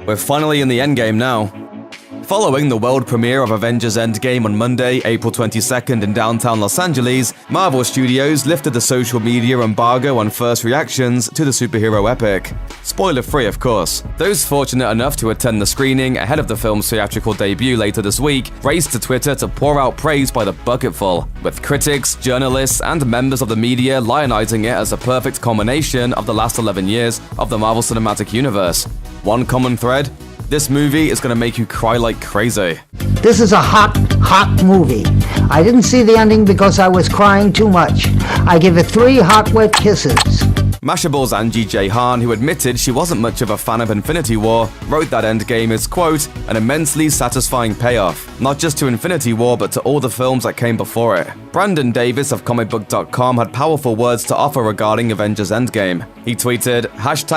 We're finally in the endgame now. Following the world premiere of Avengers Endgame on Monday, April 22nd in downtown Los Angeles, Marvel Studios lifted the social media embargo on first reactions to the superhero epic. Spoiler-free, of course. Those fortunate enough to attend the screening ahead of the film's theatrical debut later this week raced to Twitter to pour out praise by the bucketful, with critics, journalists, and members of the media lionizing it as a perfect culmination of the last 11 years of the Marvel Cinematic Universe. One common thread: this movie is going to make you cry like crazy. This is a hot movie. I didn't see the ending because I was crying too much. I give it 3 hot, wet kisses. Mashable's Angie J. Hahn, who admitted she wasn't much of a fan of Infinity War, wrote that Endgame is, quote, an immensely satisfying payoff, not just to Infinity War but to all the films that came before it. Brandon Davis of comicbook.com had powerful words to offer regarding Avengers Endgame. He tweeted,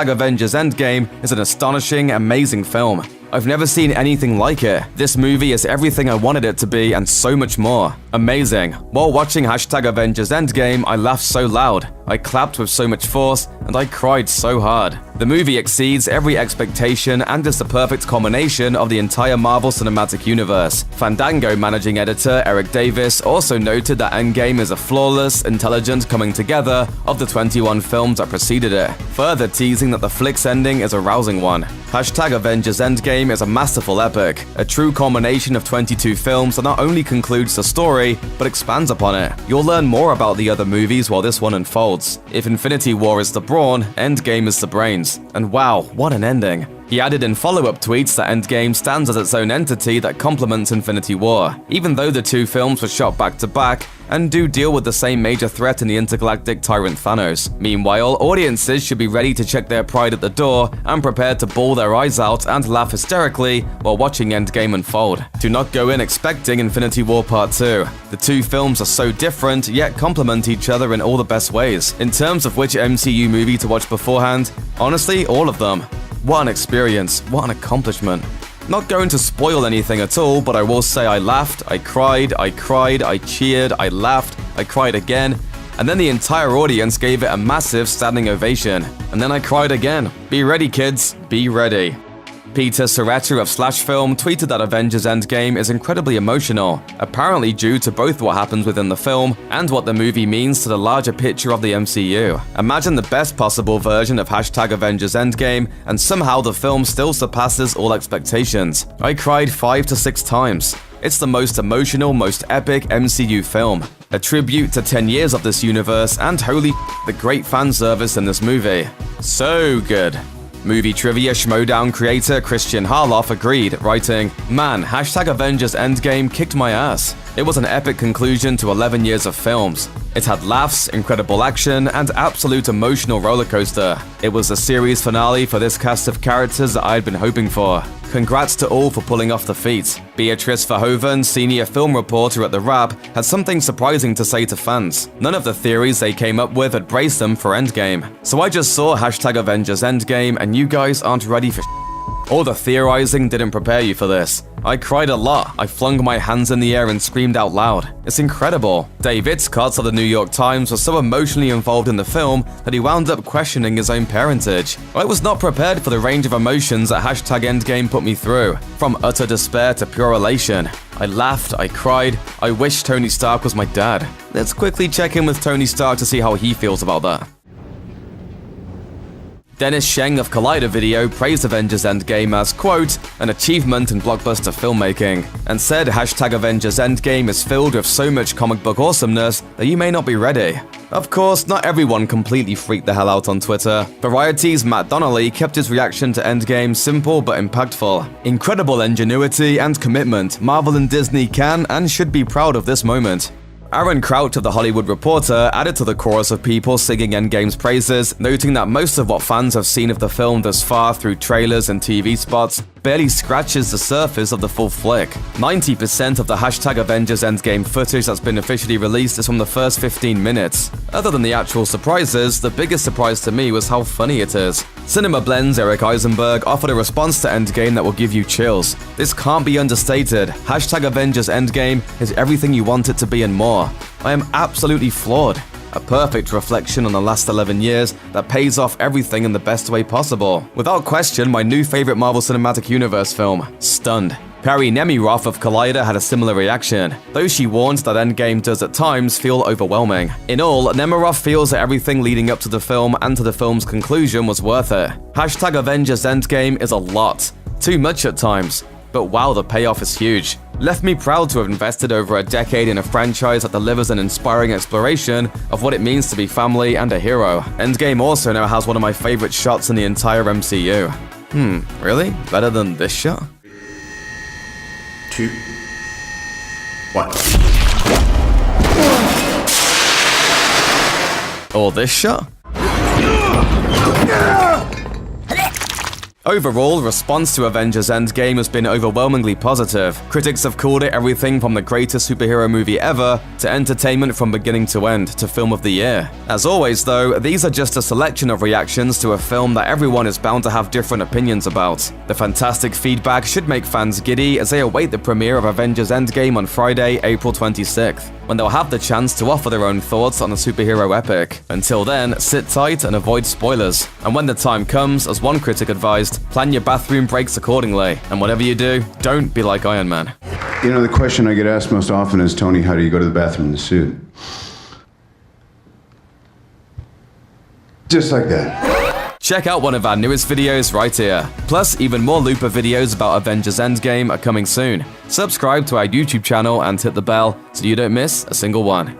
#Avengers Endgame is an astonishing, amazing film. I've never seen anything like it. This movie is everything I wanted it to be and so much more. Amazing. While watching Avengers Endgame, I laughed so loud, I clapped with so much force, and I cried so hard. The movie exceeds every expectation and is the perfect culmination of the entire Marvel Cinematic Universe. Fandango managing editor Eric Davis also noted that Endgame is a flawless, intelligent coming together of the 21 films that preceded it, further teasing that the flick's ending is a rousing one. Avengers Endgame is a masterful epic, a true culmination of 22 films that not only concludes the story, but expands upon it. You'll learn more about the other movies while this one unfolds. If Infinity War is the brawn, Endgame is the brains. And wow, what an ending. He added in follow-up tweets that Endgame stands as its own entity that complements Infinity War, even though the two films were shot back-to-back and do deal with the same major threat in the intergalactic tyrant Thanos. Meanwhile, audiences should be ready to check their pride at the door and prepared to bawl their eyes out and laugh hysterically while watching Endgame unfold. Do not go in expecting Infinity War Part 2. The two films are so different, yet complement each other in all the best ways. In terms of which MCU movie to watch beforehand, honestly, all of them. What an experience, what an accomplishment. Not going to spoil anything at all, but I will say I laughed, I cried, I cheered, I laughed, I cried again, and then the entire audience gave it a massive standing ovation. And then I cried again. Be ready, kids, be ready. Peter Serretta of Slashfilm tweeted that Avengers Endgame is incredibly emotional, apparently due to both what happens within the film and what the movie means to the larger picture of the MCU. Imagine the best possible version of Avengers Endgame, and somehow the film still surpasses all expectations. I cried 5 to 6 times. It's the most emotional, most epic MCU film. A tribute to 10 years of this universe, and holy the great fan service in this movie. So good. Movie Trivia Schmodown creator Christian Harloff agreed, writing, "Man, Avengers Endgame kicked my ass. It was an epic conclusion to 11 years of films. It had laughs, incredible action, and absolute emotional rollercoaster. It was a series finale for this cast of characters that I had been hoping for. Congrats to all for pulling off the feat." Beatrice Verhoeven, senior film reporter at The Wrap, had something surprising to say to fans. None of the theories they came up with had braced them for Endgame. So I just saw Avengers Endgame and you guys aren't ready for all the theorizing didn't prepare you for this. I cried a lot. I flung my hands in the air and screamed out loud. It's incredible. Dave Itzkotz of the New York Times was so emotionally involved in the film that he wound up questioning his own parentage. I was not prepared for the range of emotions that Endgame put me through, from utter despair to pure elation. I laughed, I cried, I wish Tony Stark was my dad. Let's quickly check in with Tony Stark to see how he feels about that. Dennis Sheng of Collider Video praised Avengers Endgame as, quote, an achievement in blockbuster filmmaking, and said Avengers Endgame is filled with so much comic book awesomeness that you may not be ready. Of course, not everyone completely freaked the hell out on Twitter. Variety's Matt Donnelly kept his reaction to Endgame simple but impactful. Incredible ingenuity and commitment. Marvel and Disney can and should be proud of this moment. Aaron Crouch of The Hollywood Reporter added to the chorus of people singing Endgame's praises, noting that most of what fans have seen of the film thus far through trailers and TV spots barely scratches the surface of the full flick. 90% of the Avengers Endgame footage that's been officially released is from the first 15 minutes. Other than the actual surprises, the biggest surprise to me was how funny it is. Cinema Blend's Eric Eisenberg offered a response to Endgame that will give you chills. This can't be understated. Hashtag Avengers Endgame is everything you want it to be and more. I am absolutely floored. A perfect reflection on the last 11 years that pays off everything in the best way possible. Without question, my new favorite Marvel Cinematic Universe film. Stunned. Perry Nemiroff of Collider had a similar reaction, though she warns that Endgame does at times feel overwhelming. In all, Nemiroff feels that everything leading up to the film and to the film's conclusion was worth it. Hashtag Avengers Endgame is a lot. Too much at times. But wow, the payoff is huge. Left me proud to have invested over a decade in a franchise that delivers an inspiring exploration of what it means to be family and a hero. Endgame also now has one of my favorite shots in the entire MCU. Really? Better than this shot? 2, 1. Or this shot? Overall, response to Avengers Endgame has been overwhelmingly positive. Critics have called it everything from the greatest superhero movie ever to entertainment from beginning to end to film of the year. As always though, these are just a selection of reactions to a film that everyone is bound to have different opinions about. The fantastic feedback should make fans giddy as they await the premiere of Avengers Endgame on Friday, April 26th, when they'll have the chance to offer their own thoughts on the superhero epic. Until then, sit tight and avoid spoilers. And when the time comes, as one critic advised, plan your bathroom breaks accordingly. And whatever you do, don't be like Iron Man. You know, the question I get asked most often is, Tony, how do you go to the bathroom in the suit? Just like that. Check out one of our newest videos right here. Plus, even more Looper videos about Avengers Endgame are coming soon. Subscribe to our YouTube channel and hit the bell so you don't miss a single one.